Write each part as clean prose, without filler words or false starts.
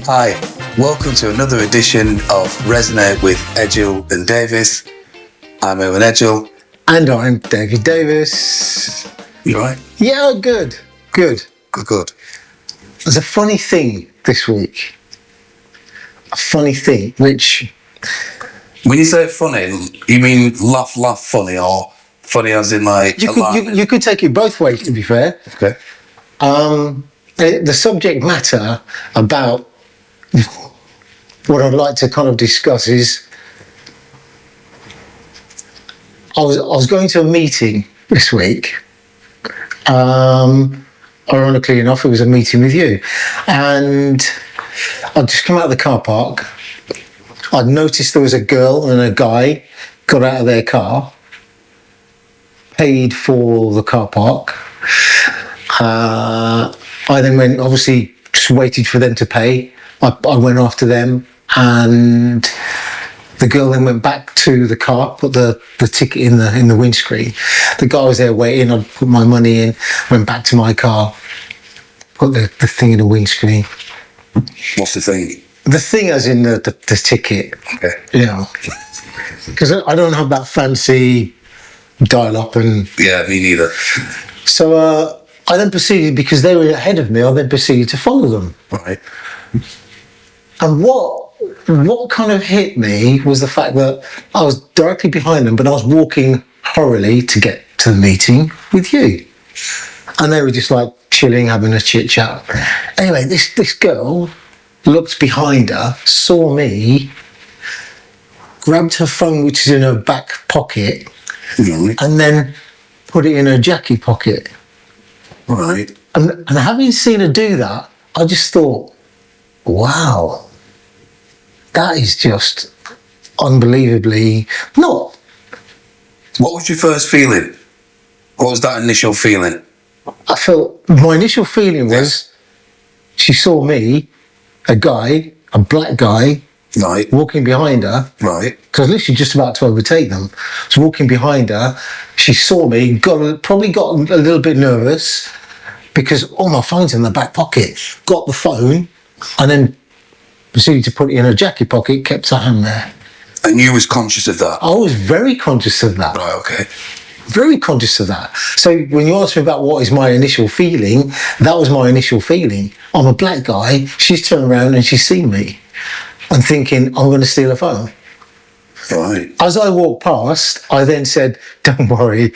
Hi, welcome to another edition of Resonate with Edgehill and Davis. I'm Owen Edgehill. And I'm David Davis. You alright? Yeah, good. Good. There's a funny thing this week. A funny thing, which... When you say funny, you mean laugh funny, or funny as in like... You could take it both ways, to be fair. Okay. The subject matter about what I'd like to kind of discuss is I was going to a meeting this week. Ironically enough, it was a meeting with you. And I'd just come out of the car park. I'd noticed there was a girl and a guy got out of their car, paid for the car park. I then went, obviously, just waited for them to pay. I went after them, and the girl then went back to the car, put the ticket in the windscreen. The guy was there waiting. I put my money in, went back to my car, put the thing in the windscreen. What's the thing? The thing as in the ticket. Okay. You know, because I don't have that fancy dial-up and... Yeah, me neither. So I then proceeded, because they were ahead of me, I then proceeded to follow them. Right. And what kind of hit me was the fact that I was directly behind them, but I was walking hurriedly to get to the meeting with you. And they were just like chilling, having a chit chat. Anyway, this girl looked behind her, saw me, grabbed her phone, which is in her back pocket, and then put it in her jacket pocket. Right. And having seen her do that, I just thought, wow, that is just unbelievably not. What was your first feeling? What was that initial feeling? I felt, my initial feeling was, she saw me, a black guy, Right. walking behind her. Right. Because I was literally just about to overtake them. I was walking behind her. She saw me, probably got a little bit nervous, because all my phone's in the back pocket. Got the phone, and then proceeded to put it in her jacket pocket, kept her hand there. And you was conscious of that? I was very conscious of that. Right, okay. Very conscious of that. So when you ask me about what is my initial feeling, that was my initial feeling. I'm a black guy, she's turned around and she's seen me. I'm thinking, I'm going to steal a phone. Right. As I walked past, I then said, don't worry,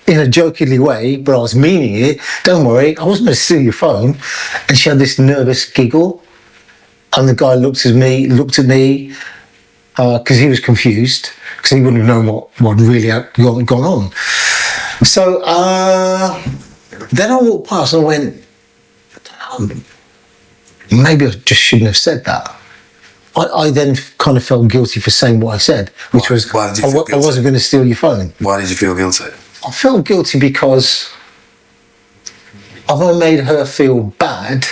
in a jokingly way, but I was meaning it, don't worry, I wasn't going to steal your phone. And she had this nervous giggle. And the guy looked at me, because he was confused, because he wouldn't have known what really had gone on. So then I walked past and I went, maybe I just shouldn't have said that. I then kind of felt guilty for saying what I said, which was, Why did you feel guilty? I wasn't going to steal your phone. Why did you feel guilty? I felt guilty because have I made her feel bad,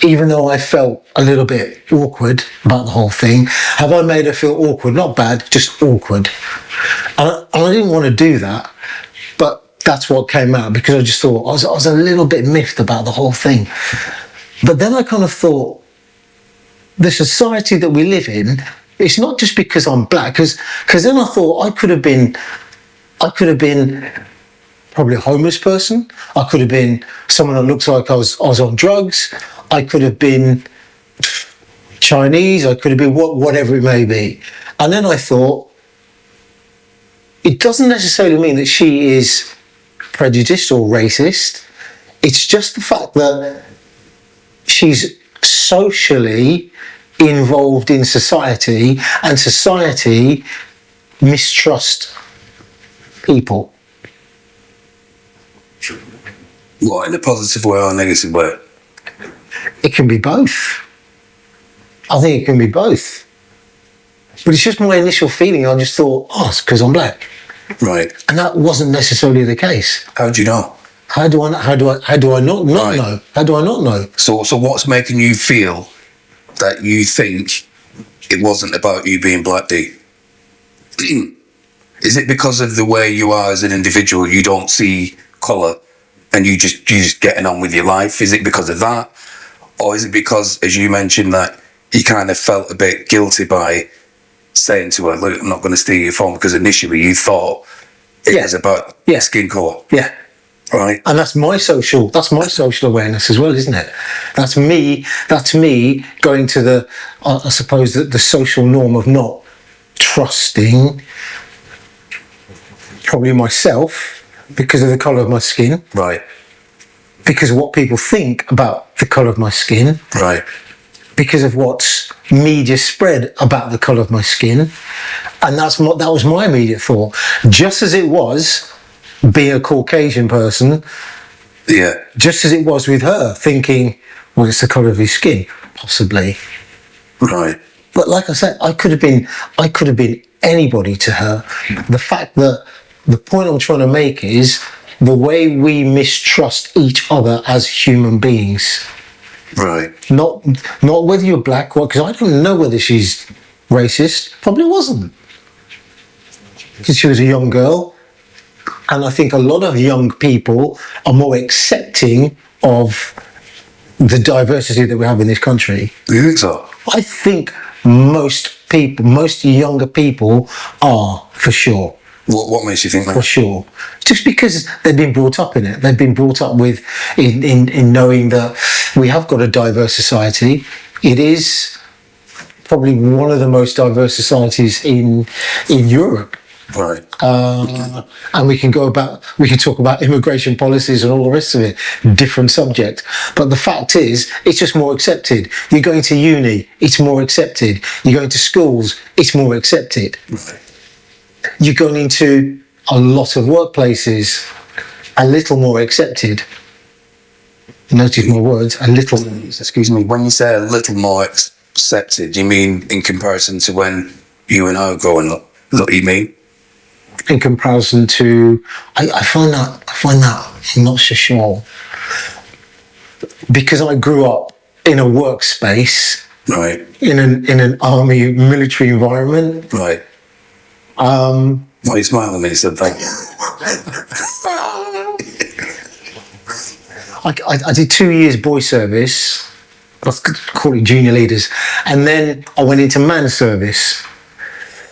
even though I felt a little bit awkward about the whole thing? Have I made her feel awkward? Not bad, just awkward. And I didn't want to do that, but that's what came out, because I just thought, I was a little bit miffed about the whole thing. But then I kind of thought, the society that we live in, it's not just because I'm black, because then I thought I could have been probably a homeless person. I could have been someone that looks like I was on drugs. I could have been Chinese. I could have been whatever it may be. And then I thought, it doesn't necessarily mean that she is prejudiced or racist. It's just the fact that she's socially involved in society, and society mistrust people. What, in a positive way or a negative way? It can be both. I think it can be both. But it's just my initial feeling. I just thought, oh, it's because I'm black. Right. And that wasn't necessarily the case. How do you know? How do I not Right. know? How do I not know? So what's making you feel that you think it wasn't about you being black, D? Is it because of the way you are as an individual? You don't see colour and you just getting on with your life? Is it because of that? Or is it because, as you mentioned, that you kind of felt a bit guilty by saying to her, look, I'm not going to steal your phone, because initially you thought it was about skin colour. Yeah. Right. And that's my social awareness as well, isn't it? That's me going to the, I suppose, the social norm of not trusting probably myself because of the colour of my skin. Right. Because of what people think about the colour of my skin. Right. Because of what's media spread about the colour of my skin. And that was my immediate thought. Just as it was being a Caucasian person, just as it was with her, thinking, well, it's the colour of his skin, possibly. Right. But like I said, I could have been anybody to her. The fact that the point I'm trying to make is the way we mistrust each other as human beings. Right. Not whether you're black or, because I don't know whether she's racist. Probably wasn't. Because she was a young girl. And I think a lot of young people are more accepting of the diversity that we have in this country. You think so? I think most younger people are, for sure. What makes you think that? For sure. Just because they've been brought up in it. They've been brought up with in knowing that we have got a diverse society. It is probably one of the most diverse societies in Europe. Right. And we can talk about immigration policies and all the rest of it, different subject. But the fact is, it's just more accepted. You're going to uni, it's more accepted. You're going to schools, it's more accepted. Right. You're going into a lot of workplaces, a little more accepted. Notice my words, a little. Excuse me, when you say a little more accepted, you mean in comparison to when you and I were growing up? Is that what you mean? In comparison to, I find that I'm not so sure. Because I grew up in a workspace, right, in an army military environment. Right. Why are you smiling when you said that? I did 2 years boy service, let's call it junior leaders, and then I went into man service.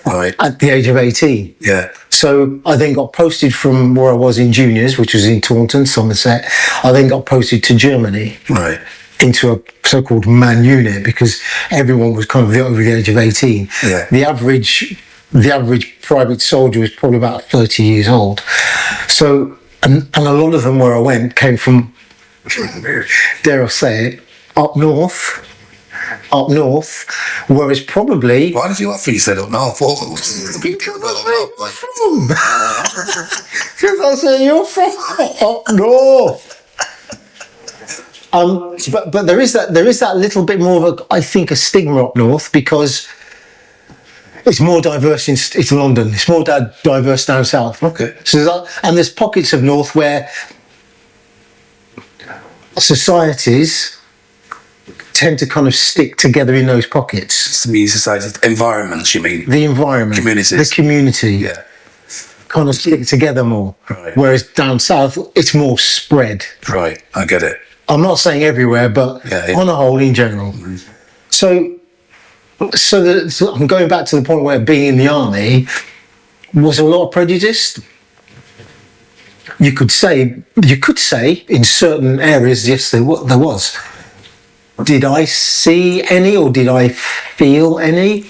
Right. At the age of 18. Yeah. So I then got posted from where I was in juniors, which was in Taunton, Somerset. I then got posted to Germany. Right. Into a so-called man unit, because everyone was kind of over the age of 18. Yeah. The average private soldier was probably about 30 years old. So, and a lot of them where I went came from, dare I say it, up north, whereas probably... Why did you laugh when you said up north? Because I said you're from up north. But there is that little bit more of I think a stigma up north, because it's more diverse it's London. It's more diverse down south. Okay. So and there's pockets of north where societies tend to kind of stick together in those pockets. Societies, environments, you mean? The environment. Communities. The community. Yeah. Kind of stick together more. Right. Whereas down south, it's more spread. Right, I get it. I'm not saying everywhere, but on a whole, in general. Mm-hmm. So I'm going back to the point where being in the army was a lot of prejudice. You could say in certain areas, yes, there was. Did I see any, or did I feel any?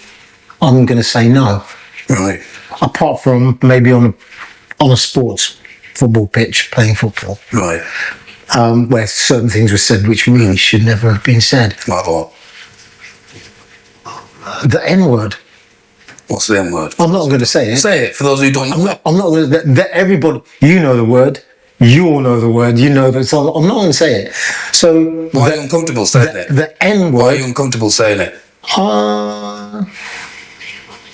I'm going to say no. Right. Apart from maybe on a sports football pitch playing football. Right. Where certain things were said which really should never have been said. Like what? The N-word. What's the N-word? I'm not going to say it. Say it for those who don't know. I'm not going to. Everybody, you know the word. You all know the word. You know that. So I'm not going to say it. So why are you uncomfortable saying it? The N-word. Why are you uncomfortable saying it?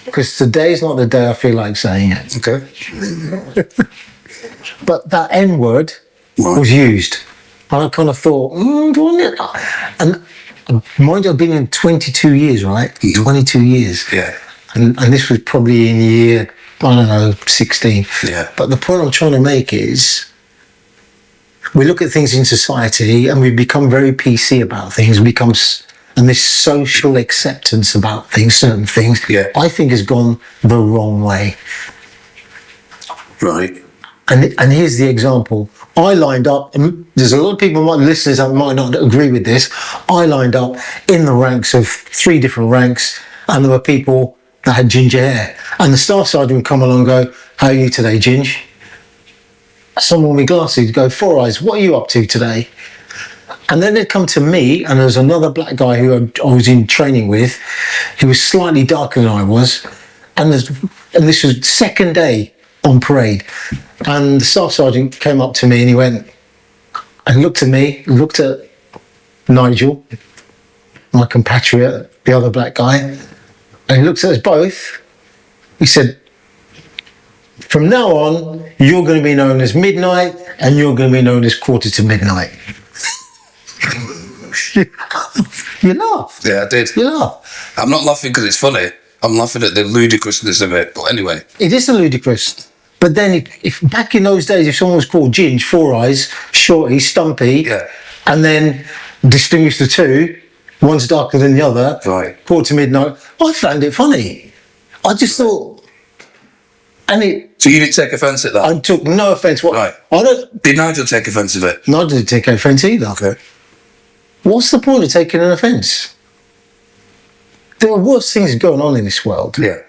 Because today's not the day I feel like saying it. Okay. But that N-word was used. And I kind of thought, and mind you, I've been in 22 years, right? Mm-hmm. 22 years. Yeah. And this was probably in year, I don't know, 16. Yeah. But the point I'm trying to make is, we look at things in society and we become very PC about things. And this social acceptance about things, certain things, I think has gone the wrong way. Right. And here's the example. I lined up, and there's a lot of people, listeners that might not agree with this. I lined up in the ranks of 3 different ranks, and there were people that had ginger hair. And the staff sergeant would come along and go, "How are you today, Ginge?" Someone with glasses would go, "Four Eyes, what are you up to today?" And then they'd come to me, and there was another black guy who I was in training with, who was slightly darker than I was. And this was second day on parade. And the staff sergeant came up to me and he went and looked at me, looked at Nigel, my compatriot, the other black guy, and he looked at us both. He said, "From now on, you're going to be known as Midnight and you're going to be known as Quarter to Midnight." You laughed. Yeah, I did. You laughed. I'm not laughing because it's funny. I'm laughing at the ludicrousness of it. But anyway. It is a ludicrous. But then if back in those days, if someone was called Ginge, Four Eyes, Shorty, Stumpy, and then distinguish the two, one's darker than the other, Quarter to Midnight, I found it funny. I just thought, and it... So you didn't take offence at that? I took no offence. Right. Did Nigel take offence of it? Nigel didn't take offence either. Okay. What's the point of taking an offence? There are worse things going on in this world. Yeah.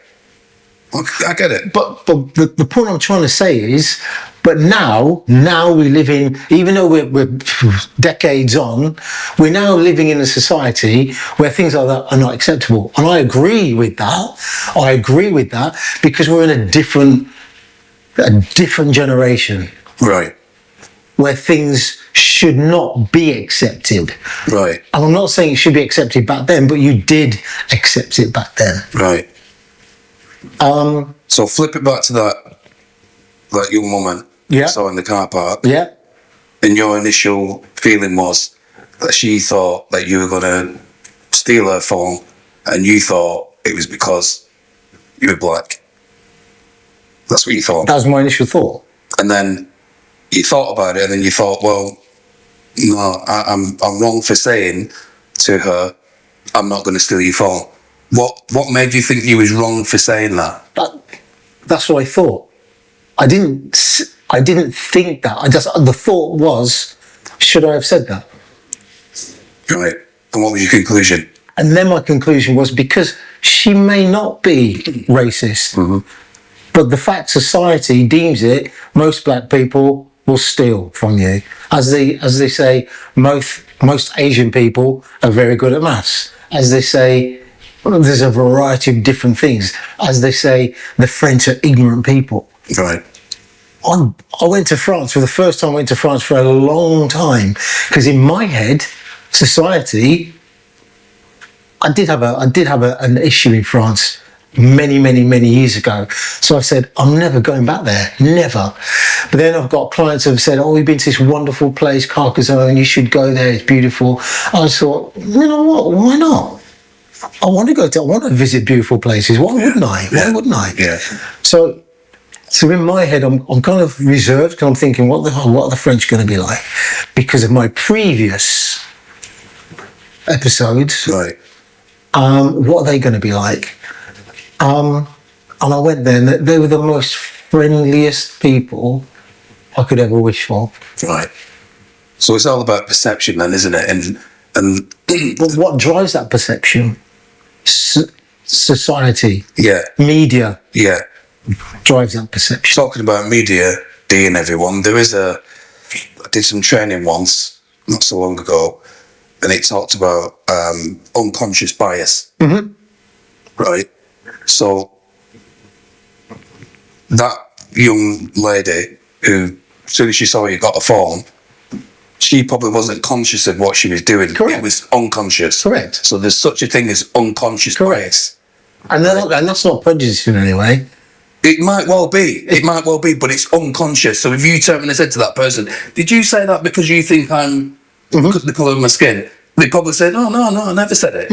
I get it. But the point I'm trying to say is, but now we live in, even though we're decades on, we're now living in a society where things like that are not acceptable. And I agree with that. Because we're in a different generation. Right. Where things should not be accepted. Right. And I'm not saying it should be accepted back then, but you did accept it back then. Right. So flip it back to that young woman you saw in the car park. Yeah. And your initial feeling was that she thought that you were going to steal her phone, and you thought it was because you were black. That's what you thought. That was my initial thought. And then you thought about it, and then you thought, well, no, I'm wrong for saying to her, I'm not going to steal your phone. What made you think you was wrong for saying that? That's what I thought. I didn't think that. The thought was, should I have said that? Right. And what was your conclusion? And then my conclusion was, because she may not be racist, but the fact society deems it, most black people will steal from you. As they say, most Asian people are very good at maths. As they say, there's a variety of different things. As they say, the French are ignorant people. Right. I went to France for the first time. I went to France for a long time, because in my head, society, I did have an issue in France many years ago. So I said, I'm never going back there, never. But then I've got clients who have said, "Oh, we've been to this wonderful place, Carcassonne, you should go there, it's beautiful." I thought, you know what, why not? I want to visit beautiful places. Why wouldn't I? Why wouldn't I? Yeah. So in my head, I'm kind of reserved, because I'm thinking, what are the French going to be like? Because of my previous episodes. Right. What are they going to be like? And I went there, and they were the most friendliest people I could ever wish for. Right. So it's all about perception then, isn't it? And But what drives that perception? Society. Yeah. Media. Yeah. Drives that perception. Talking about media, Dee and everyone, I did some training once, not so long ago, and it talked about unconscious bias. Mm-hmm. Right? So that young lady who, as soon as she saw you got a phone, she probably wasn't conscious of what she was doing. Correct. It was unconscious. Correct. So there's such a thing as unconscious bias. And that's not prejudice in any way. It might well be, but it's unconscious. So if you turned and said to that person, "Did you say that because you think I'm the colour of my skin?" They probably say, no, I never said it.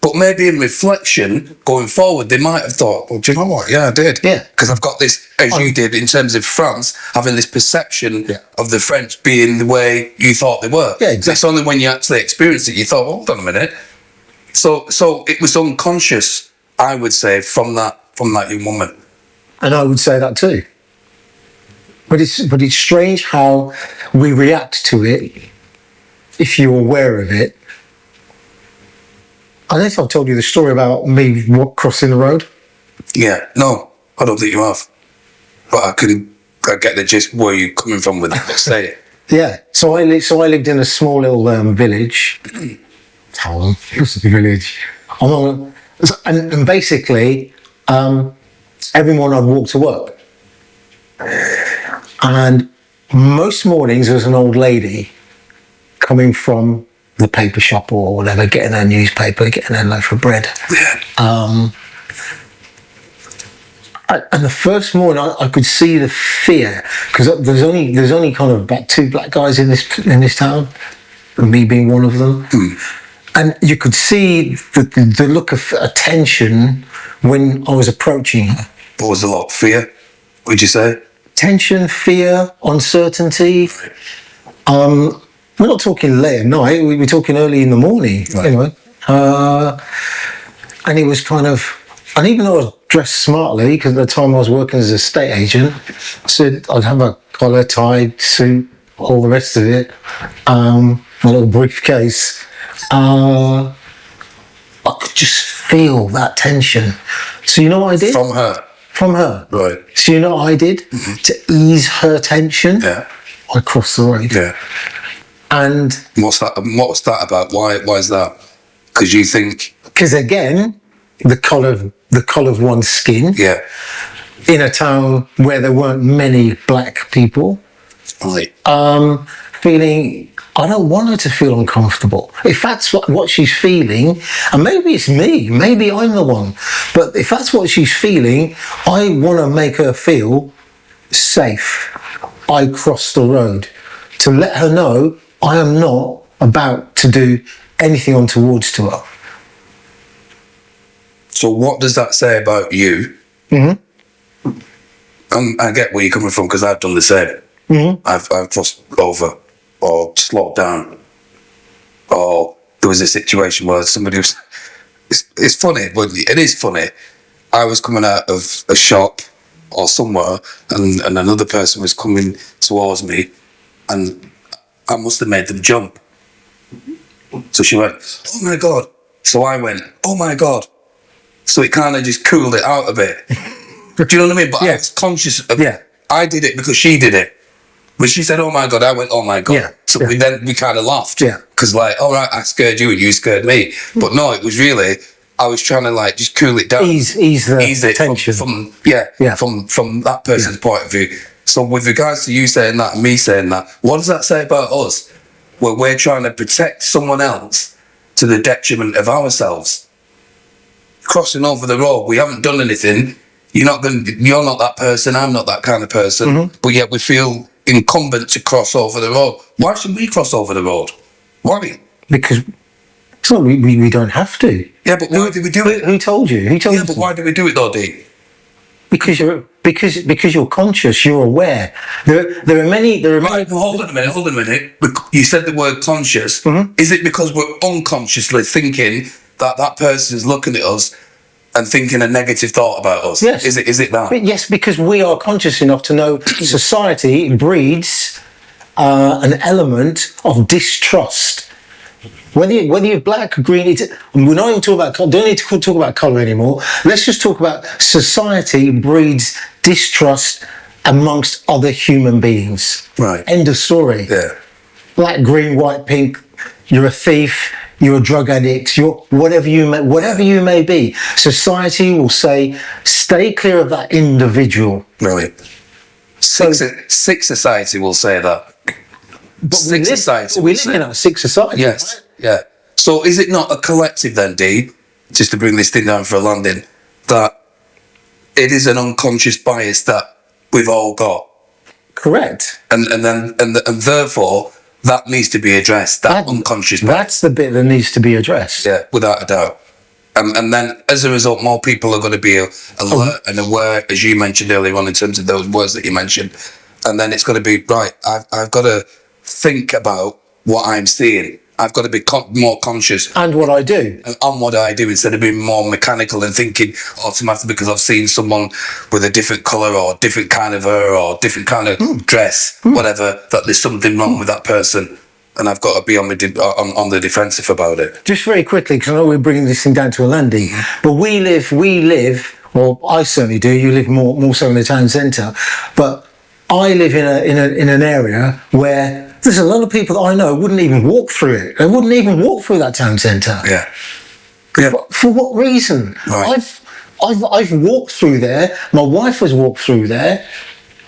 But maybe in reflection, going forward, they might have thought, well, do you know what? Yeah, I did. Yeah. Because I've got this, as you did in terms of France, having this perception of the French being the way you thought they were. Yeah, exactly. It's only when you actually experienced it, you thought, hold on a minute. So it was unconscious, I would say, from that young woman. And I would say that too. But it's strange how we react to it if you're aware of it. I don't know if I've told you the story about me crossing the road. Yeah, no, I don't think you have. But I get the gist where you're coming from with it. Say it. Yeah, so I lived in a small little village. Town, what's the village? And basically, every morning I'd walk to work. And most mornings there was an old lady coming from the paper shop or whatever, getting her newspaper, getting her loaf of bread. Yeah. And the first morning, I could see the fear, because there's only kind of about 2 black guys in this town, and me being one of them. And you could see the look of attention when I was approaching her. What was a lot? Fear? Would you say? Tension, fear, uncertainty. We're not talking late at night. We're talking early in the morning. Right. Anyway, and it was kind of, and even though I was dressed smartly, because at the time I was working as a estate agent, so I'd have a collar, tie, suit, all the rest of it, a little briefcase. I could just feel that tension. So you know what I did? From her? From her. Right. So you know what I did? To ease her tension? Yeah. I crossed the road. Yeah. And What was that about? Why is that? Because you think... Because again, the colour of one's skin. Yeah. In a town where there weren't many black people. Right. Feeling, I don't want her to feel uncomfortable. If that's what she's feeling, and maybe it's me, maybe I'm the one, but if that's what she's feeling, I want to make her feel safe. I crossed the road to let her know I am not about to do anything untowards to her. So what does that say about you? Mm-hmm. I get where you're coming from, because I've done the same. Mm-hmm. I've crossed over or slowed down, or there was a situation where somebody was... It's funny, but it is funny. I was coming out of a shop or somewhere, and another person was coming towards me, and I must have made them jump. So she went, oh my God. So I went, oh my God. So it kind of just cooled it out a bit. Do you know what I mean? But I was conscious of... Yeah. I did it because she did it. When she said, oh my God, I went, oh my God. Yeah. So we kind of laughed. Yeah. Because like, all right, I scared you and you scared me. But no, it was really, I was trying to like just cool it down. Ease the it tension. From that person's point of view. So with regards to you saying that and me saying that, what does that say about us? Where we're trying to protect someone else to the detriment of ourselves. Crossing over the road, we haven't done anything. You're not that person, I'm not that kind of person, but yet we feel incumbent to cross over the road. Why should we cross over the road? Why? Because it's not, we don't have to. Yeah, but why do we do it? Who told you? Who told you? Yeah, but why do we do it though, D? Because you're conscious, you're aware. There are many. Right, well, hold on a minute. You said the word conscious. Is it because we're unconsciously thinking that person is looking at us and thinking a negative thought about us? Yes. Is it that? But yes, because we are conscious enough to know society breeds an element of distrust. Whether you're black or green, we're not even talking about. Don't need to talk about colour anymore. Let's just talk about society breeds distrust amongst other human beings. Right. End of story. Yeah. Black, green, white, pink. You're a thief. You're a drug addict. You're whatever you may be. Society will say, stay clear of that individual. Really. Sick society will say that. But we live in a sick society. Yes. Right? Yeah. So is it not a collective then, D, just to bring this thing down for a landing, that it is an unconscious bias that we've all got? Correct. And therefore that needs to be addressed, that unconscious bias. That's the bit that needs to be addressed. Yeah, without a doubt. And then as a result, more people are going to be alert and aware, as you mentioned earlier on, in terms of those words that you mentioned. And then it's going to be, right, I've got to think about what I'm seeing. I've got to be more conscious. And what I do. On what I do, instead of being more mechanical and thinking automatically because I've seen someone with a different colour or different kind of hair or different kind of dress, whatever, that there's something wrong with that person. And I've got to be on the defensive about it. Just very quickly, because I know we're bringing this thing down to a landing, but we live, well, I certainly do, you live more so in the town centre, but I live in an area where there's a lot of people that I know wouldn't even walk through it. They wouldn't even walk through that town centre. Yeah. For what reason? Right. I've walked through there. My wife has walked through there.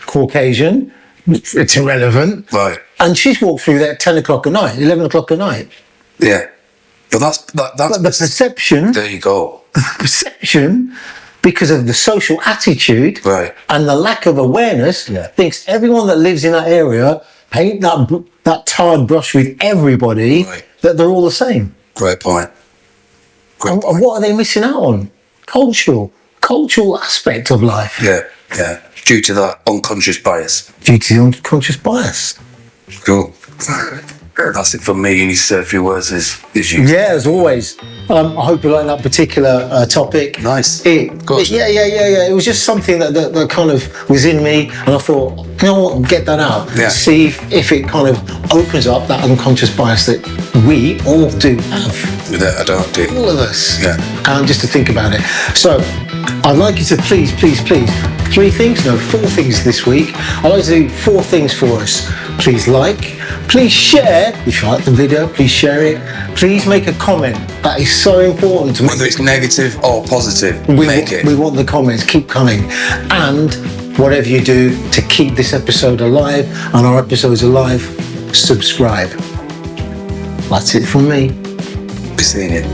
Caucasian. It's irrelevant. Right. And she's walked through there at 10 o'clock at night, 11 o'clock at night. Yeah. But that's But the perception. There you go. Perception, because of the social attitude Right. and the lack of awareness, thinks everyone that lives in that area paint that tarred brush with everybody, that they're all the same. Great point. And what are they missing out on? Cultural aspect of life. Yeah. Due to that unconscious bias. Due to the unconscious bias. Cool. That's it from me. You need to say a few words as you. Yeah, as always. I hope you like that particular topic. Nice. Yeah. It was just something that kind of was in me, and I thought, you know what, get that out. Yeah. See if it kind of opens up that unconscious bias that we all do have. I don't do. All of us. Yeah. Just to think about it. So, I'd like you to please, 4 things this week. I'd like to do 4 things for us. Please like, please share. If you like the video, please share it. Please make a comment. That is so important to me. Whether it's negative or positive, make it. We want the comments, keep coming. And whatever you do to keep this episode alive and our episodes alive, subscribe. That's it from me. Be seeing it.